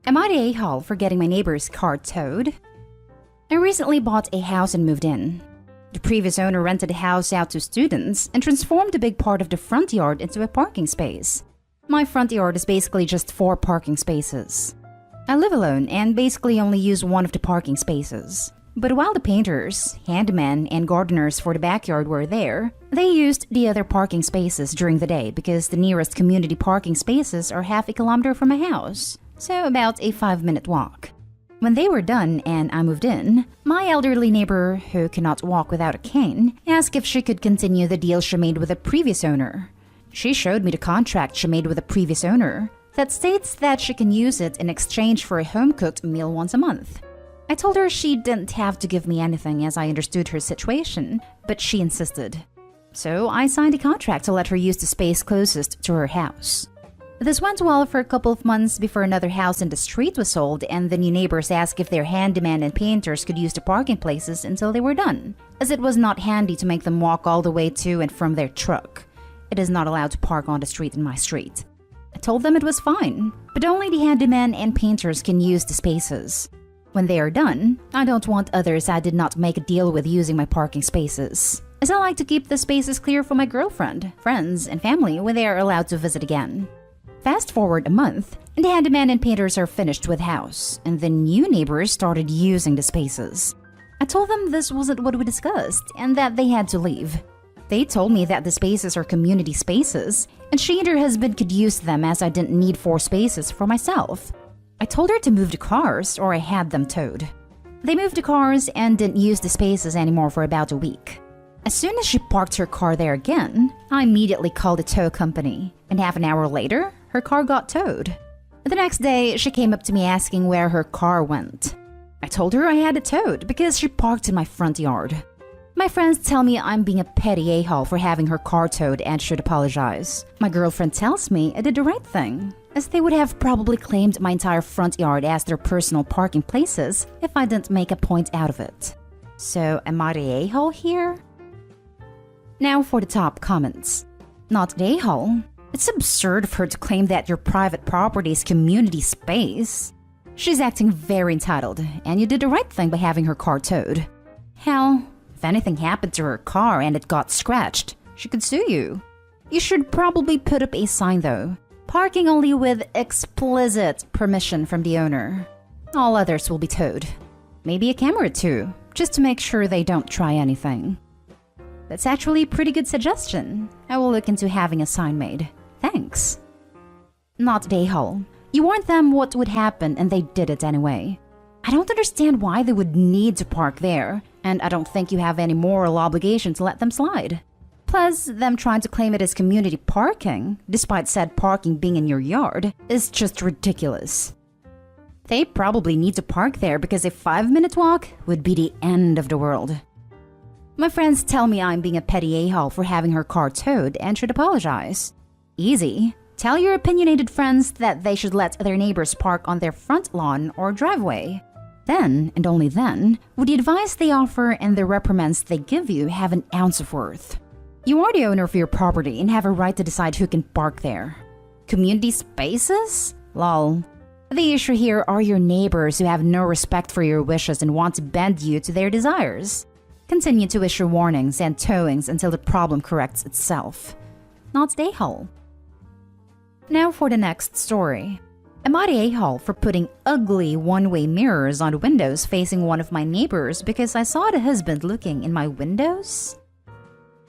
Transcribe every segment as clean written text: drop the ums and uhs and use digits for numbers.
Am I the a-hole for getting my neighbor's car towed? I recently bought a house and moved in. The previous owner rented the house out to students and transformed a big part of the front yard into a parking space. My front yard is basically just 4 parking spaces. I live alone and basically only use one of the parking spaces. But while the painters, handymen, and gardeners for the backyard were there, they used the other parking spaces during the day because the nearest community parking spaces are half a kilometer from my house, so about a 5-minute walk. When they were done and I moved in, my elderly neighbor, who cannot walk without a cane, asked if she could continue the deal she made with the previous owner. She showed me the contract she made with the previous owner that states that she can use it in exchange for a home-cooked meal once a month. I told her she didn't have to give me anything as I understood her situation, but she insisted. So I signed a contract to let her use the space closest to her house. This went well for a couple of months before another house in the street was sold and the new neighbors asked if their handyman and painters could use the parking places until they were done, as it was not handy to make them walk all the way to and from their truck. It is not allowed to park on the street in my street. I told them it was fine, but only the handyman and painters can use the spaces. When they are done, I don't want others I did not make a deal with using my parking spaces, as I like to keep the spaces clear for my girlfriend, friends, and family when they are allowed to visit again. Fast forward a month, and the handyman and painters are finished with the house, and the new neighbors started using the spaces. I told them this wasn't what we discussed, and that they had to leave. They told me that the spaces are community spaces, and she and her husband could use them as I didn't need 4 spaces for myself. I told her to move the cars or I had them towed. They moved the cars and didn't use the spaces anymore for about a week. As soon as she parked her car there again, I immediately called the tow company, and half an hour later, her car got towed. The next day, she came up to me asking where her car went. I told her I had it towed because she parked in my front yard. My friends tell me I'm being a petty a-hole for having her car towed and should apologize. My girlfriend tells me I did the right thing, as they would have probably claimed my entire front yard as their personal parking places if I didn't make a point out of it. So am I the a-hole here? Now for the top comments. Not the a-hole. It's absurd of her to claim that your private property is community space. She's acting very entitled, and you did the right thing by having her car towed. Hell, if anything happened to her car and it got scratched, she could sue you. You should probably put up a sign though. Parking only with explicit permission from the owner. All others will be towed. Maybe a camera too, just to make sure they don't try anything. That's actually a pretty good suggestion. I will look into having a sign made. Thanks. Not the a-hole. You warned them what would happen and they did it anyway. I don't understand why they would need to park there, and I don't think you have any moral obligation to let them slide. Plus, them trying to claim it as community parking, despite said parking being in your yard, is just ridiculous. They probably need to park there because a 5-minute walk would be the end of the world. My friends tell me I'm being a petty a-hole for having her car towed and should apologize. Easy. Tell your opinionated friends that they should let their neighbors park on their front lawn or driveway. Then, and only then, would the advice they offer and the reprimands they give you have an ounce of worth. You are the owner of your property and have a right to decide who can park there. Community spaces? Lol. The issue here are your neighbors who have no respect for your wishes and want to bend you to their desires. Continue to issue warnings and towings until the problem corrects itself. Not the a-hole. Now for the next story. Am I the a-hole for putting ugly one-way mirrors on windows facing one of my neighbors because I saw the husband looking in my windows?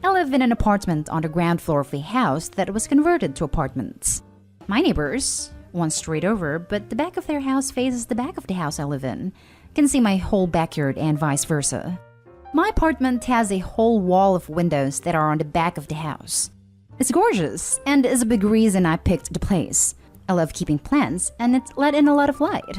I live in an apartment on the ground floor of a house that was converted to apartments. My neighbors, one street over, but the back of their house faces the back of the house I live in, can see my whole backyard and vice versa. My apartment has a whole wall of windows that are on the back of the house. It's gorgeous and is a big reason I picked the place. I love keeping plants and it let in a lot of light.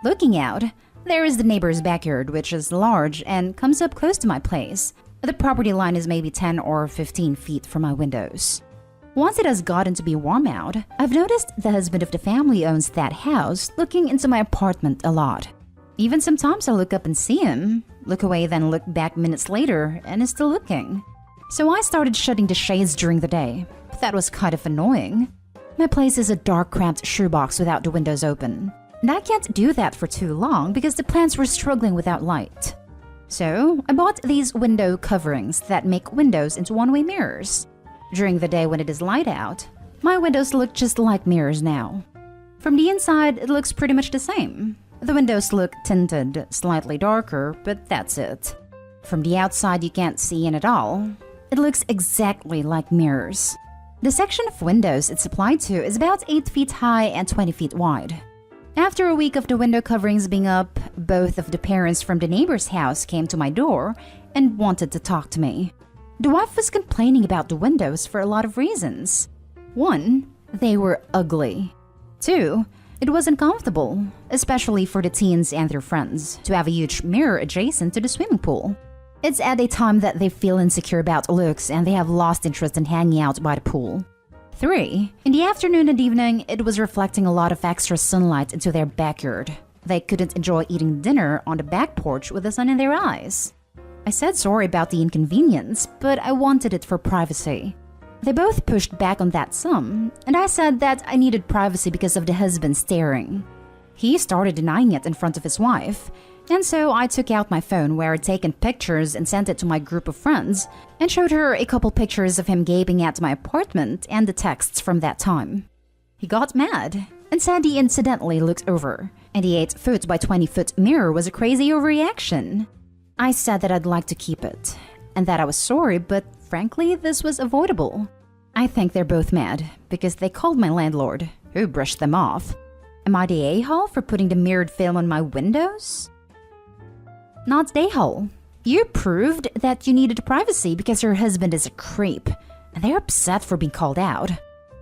Looking out, there is the neighbor's backyard, which is large and comes up close to my place. The property line is maybe 10 or 15 feet from my windows. Once it has gotten to be warm out, I've noticed the husband of the family owns that house looking into my apartment a lot. Even sometimes I look up and see him, look away then look back minutes later and is still looking. So I started shutting the shades during the day, but that was kind of annoying. My place is a dark, cramped shoebox without the windows open. And I can't do that for too long because the plants were struggling without light. So I bought these window coverings that make windows into one-way mirrors. During the day when it is light out, my windows look just like mirrors now. From the inside, it looks pretty much the same. The windows look tinted, slightly darker, but that's it. From the outside, you can't see in at all. It looks exactly like mirrors. The section of windows it's applied to is about 8 feet high and 20 feet wide. After a week of the window coverings being up, both of the parents from the neighbor's house came to my door and wanted to talk to me. The wife was complaining about the windows for a lot of reasons. 1, they were ugly. 2, it wasn't comfortable, especially for the teens and their friends, to have a huge mirror adjacent to the swimming pool. It's at a time that they feel insecure about looks and they have lost interest in hanging out by the pool. 3, in the afternoon and evening, it was reflecting a lot of extra sunlight into their backyard. They couldn't enjoy eating dinner on the back porch with the sun in their eyes. I said sorry about the inconvenience, but I wanted it for privacy. They both pushed back on that some, and I said that I needed privacy because of the husband staring. He started denying it in front of his wife, and so I took out my phone where I'd taken pictures and sent it to my group of friends and showed her a couple pictures of him gaping at my apartment and the texts from that time. He got mad and said he incidentally looked over, and the 8 foot by 20 foot mirror was a crazy overreaction. I said that I'd like to keep it, and that I was sorry, but frankly, this was avoidable. I think they're both mad because they called my landlord, who brushed them off. Am I the a-hole for putting the mirrored film on my windows? Not the a-hole. You proved that you needed privacy because your husband is a creep, and they're upset for being called out.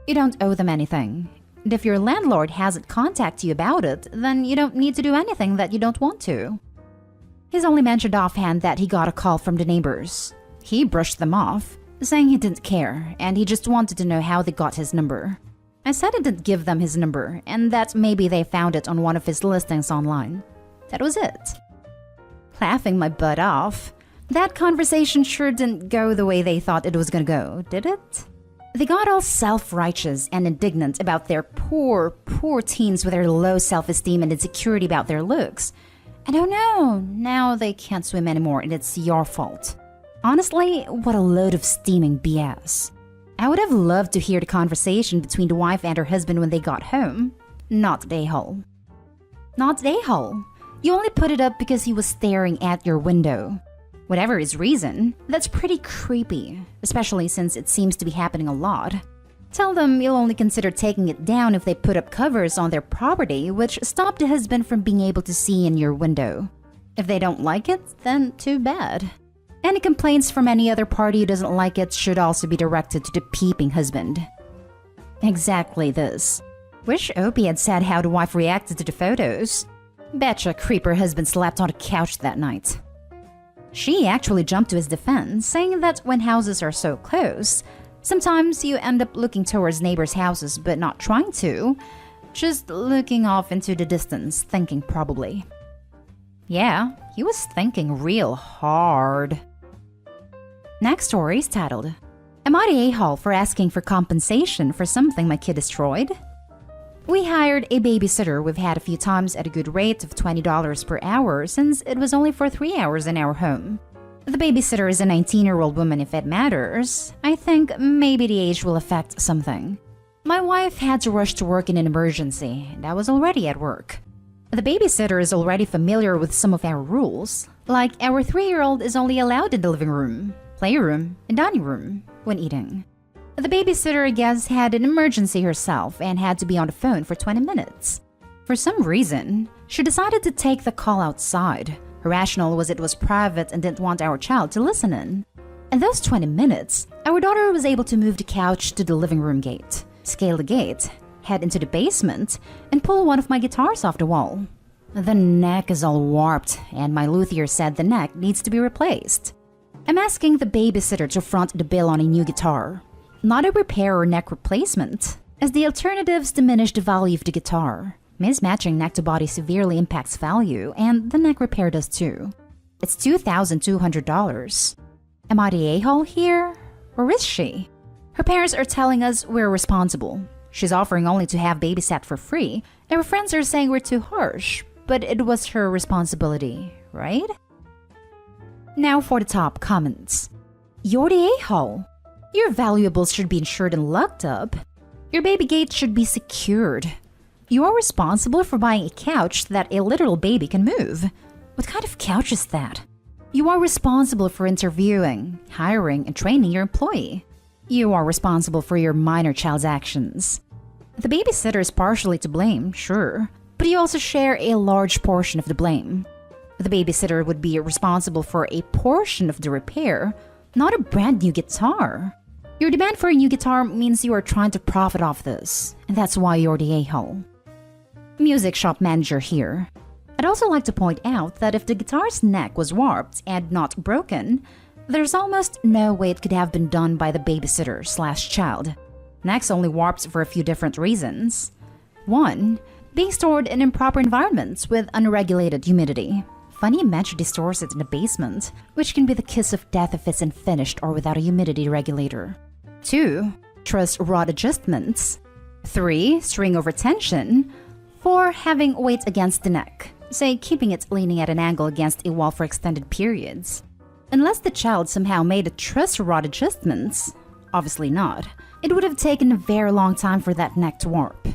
You don't owe them anything. And if your landlord hasn't contacted you about it, then you don't need to do anything that you don't want to. He's only mentioned offhand that he got a call from the neighbors. He brushed them off, saying he didn't care, and he just wanted to know how they got his number. I said I didn't give them his number, and that maybe they found it on one of his listings online. That was it. Laughing my butt off. That conversation sure didn't go the way they thought it was gonna go, did it? They got all self-righteous and indignant about their poor teens with their low self-esteem and insecurity about their looks. And oh no, now they can't swim anymore and it's your fault. Honestly, what a load of steaming BS. I would have loved to hear the conversation between the wife and her husband when they got home. Not the a-hole. Not the a-hole. You only put it up because he was staring at your window. Whatever his reason, that's pretty creepy, especially since it seems to be happening a lot. Tell them you'll only consider taking it down if they put up covers on their property which stop the husband from being able to see in your window. If they don't like it, then too bad. Any complaints from any other party who doesn't like it should also be directed to the peeping husband. Exactly this. Wish Opie had said how the wife reacted to the photos. Betcha creeper husband slept on the couch that night. She actually jumped to his defense, saying that when houses are so close, sometimes you end up looking towards neighbors' houses but not trying to, just looking off into the distance, thinking probably. Yeah, he was thinking real hard. Next story is titled, Am I the a-hole for asking for compensation for something my kid destroyed? We hired a babysitter we've had a few times at a good rate of $20 per hour since it was only for 3 hours in our home. The babysitter is a 19-year-old woman if it matters. I think maybe the age will affect something. My wife had to rush to work in an emergency, and I was already at work. The babysitter is already familiar with some of our rules, like our 3-year-old is only allowed in the living room, playroom, and dining room when eating. The babysitter, I guess, had an emergency herself and had to be on the phone for 20 minutes. For some reason, she decided to take the call outside. Her rationale was it was private and didn't want our child to listen in. In those 20 minutes, our daughter was able to move the couch to the living room gate, scale the gate, head into the basement, and pull one of my guitars off the wall. The neck is all warped, and my luthier said the neck needs to be replaced. I'm asking the babysitter to front the bill on a new guitar. Not a repair or neck replacement, as the alternatives diminish the value of the guitar. Mismatching neck to body severely impacts value, and the neck repair does too. It's $2,200. Am I the a-hole here? Or is she? Her parents are telling us we're responsible. She's offering only to have babysat for free. And her friends are saying we're too harsh, but it was her responsibility, right? Now for the top comments. You're the a-hole. Your valuables should be insured and locked up. Your baby gate should be secured. You are responsible for buying a couch that a literal baby can move. What kind of couch is that? You are responsible for interviewing, hiring, and training your employee. You are responsible for your minor child's actions. The babysitter is partially to blame, sure, but you also share a large portion of the blame. The babysitter would be responsible for a portion of the repair, not a brand new guitar. Your demand for a new guitar means you are trying to profit off this, and that's why you're the a-hole. Music shop manager here. I'd also like to point out that if the guitar's neck was warped and not broken, there's almost no way it could have been done by the babysitter/child. Necks only warped for a few different reasons. 1. Being stored in improper environments with unregulated humidity. Funny you mentioned he stores it in the basement, which can be the kiss of death if it's unfinished or without a humidity regulator. 2. Truss rod adjustments. 3. String over tension. 4. Having weight against the neck. Say, keeping it leaning at an angle against a wall for extended periods. Unless the child somehow made a truss rod adjustments, obviously not, it would have taken a very long time for that neck to warp.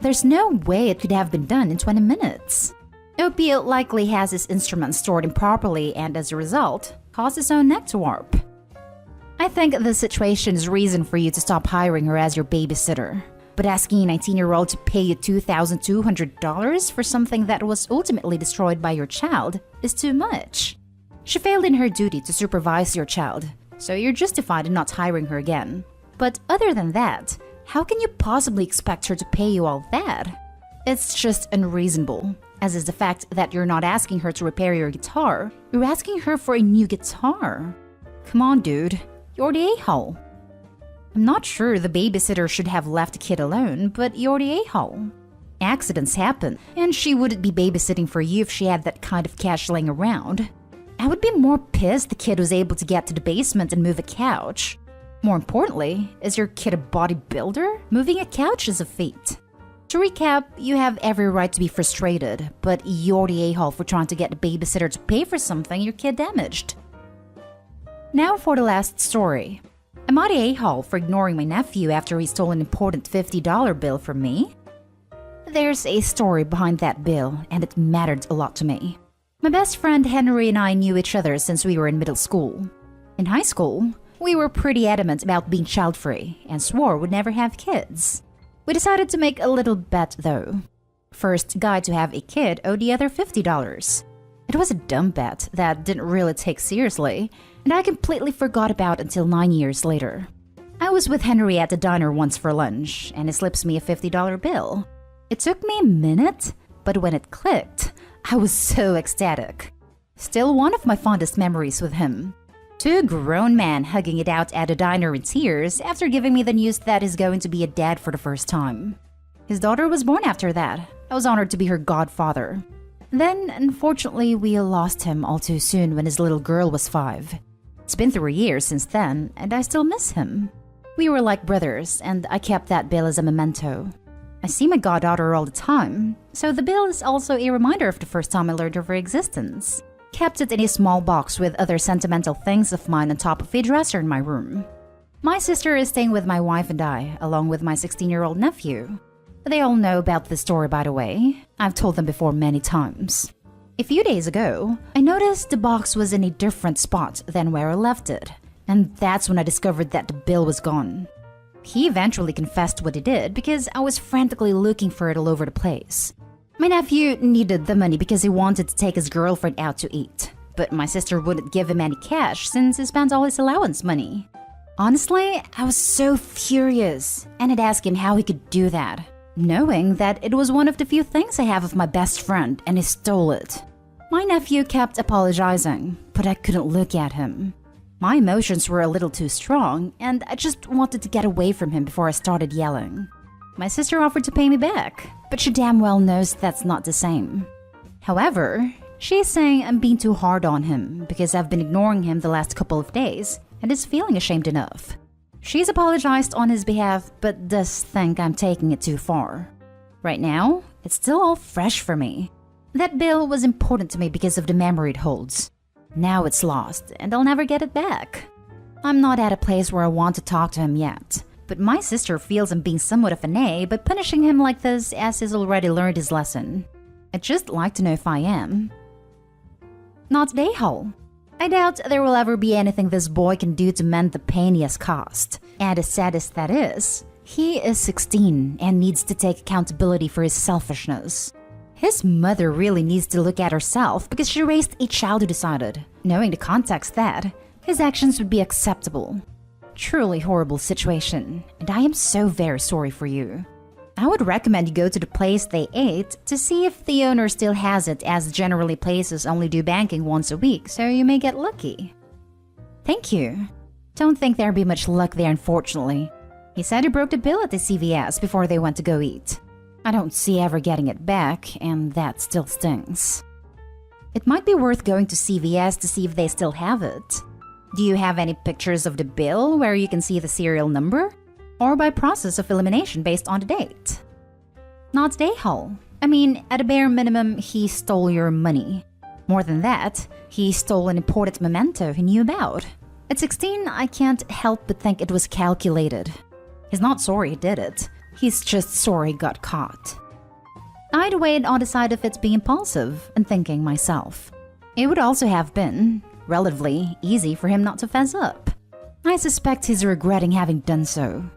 There's no way it could have been done in 20 minutes. Opie likely has his instruments stored improperly and as a result, caused his own neck to warp. I think this situation is reason for you to stop hiring her as your babysitter. But asking a 19-year-old to pay you $2,200 for something that was ultimately destroyed by your child is too much. She failed in her duty to supervise your child, so you're justified in not hiring her again. But other than that, how can you possibly expect her to pay you all that? It's just unreasonable, as is the fact that you're not asking her to repair your guitar, you're asking her for a new guitar. Come on, dude, you're the a-hole. I'm not sure the babysitter should have left the kid alone, but you're the a-hole. Accidents happen, and she wouldn't be babysitting for you if she had that kind of cash laying around. I would be more pissed the kid was able to get to the basement and move a couch. More importantly, is your kid a bodybuilder? Moving a couch is a feat. To recap, you have every right to be frustrated, but you're the a-hole for trying to get the babysitter to pay for something your kid damaged. Now for the last story. Am I the a-hole for ignoring my nephew after he stole an important $50 bill from me? There's a story behind that bill, and it mattered a lot to me. My best friend Henry and I knew each other since we were in middle school. In high school, we were pretty adamant about being child-free and swore we'd never have kids. We decided to make a little bet though. First guy to have a kid owed the other $50. It was a dumb bet that didn't really take seriously, and I completely forgot about until 9 years later. I was with Henry at the diner once for lunch, and he slips me a $50 bill. It took me a minute, but when it clicked, I was so ecstatic. Still one of my fondest memories with him. Two grown men hugging it out at a diner in tears after giving me the news that he's going to be a dad for the first time. His daughter was born after that. I was honored to be her godfather. Then, unfortunately, we lost him all too soon when his little girl was 5. It's been 3 years since then, and I still miss him. We were like brothers, and I kept that bill as a memento. I see my goddaughter all the time, so the bill is also a reminder of the first time I learned of her existence. Kept it in a small box with other sentimental things of mine on top of a dresser in my room. My sister is staying with my wife and I, along with my 16-year-old nephew. They all know about this story, by the way. I've told them before many times. A few days ago, I noticed the box was in a different spot than where I left it, and that's when I discovered that the bill was gone. He eventually confessed what he did because I was frantically looking for it all over the place. My nephew needed the money because he wanted to take his girlfriend out to eat, but my sister wouldn't give him any cash since he spent all his allowance money. Honestly, I was so furious, and I'd ask him how he could do that, knowing that it was one of the few things I have of my best friend and he stole it. My nephew kept apologizing, but I couldn't look at him. My emotions were a little too strong, and I just wanted to get away from him before I started yelling. My sister offered to pay me back, but she damn well knows that's not the same. However, she's saying I'm being too hard on him because I've been ignoring him the last couple of days and is feeling ashamed enough. She's apologized on his behalf, but does think I'm taking it too far. Right now, it's still all fresh for me. That bill was important to me because of the memory it holds. Now it's lost, and I'll never get it back. I'm not at a place where I want to talk to him yet, but my sister feels I'm being somewhat of an A by punishing him like this as he's already learned his lesson. I'd just like to know if I am. Not Dayhole. I doubt there will ever be anything this boy can do to mend the pain he has caused. And as sad as that is, he is 16 and needs to take accountability for his selfishness. His mother really needs to look at herself because she raised a child who decided, knowing the context, that his actions would be acceptable. Truly horrible situation, and I am so very sorry for you. I would recommend you go to the place they ate to see if the owner still has it, as generally places only do banking once a week, so you may get lucky. Thank you. Don't think there'll be much luck there, unfortunately. He said he broke the bill at the CVS before they went to go eat. I don't see ever getting it back, and that still stings. It might be worth going to CVS to see if they still have it. Do you have any pictures of the bill where you can see the serial number? Or by process of elimination based on the date? Not Dayhole. I mean, at a bare minimum, he stole your money. More than that, he stole an important memento he knew about. At 16, I can't help but think it was calculated. He's not sorry he did it. He's just sorry he got caught. I'd weighed on the side of it being impulsive and thinking myself. It would also have been relatively easy for him not to fess up. I suspect he's regretting having done so.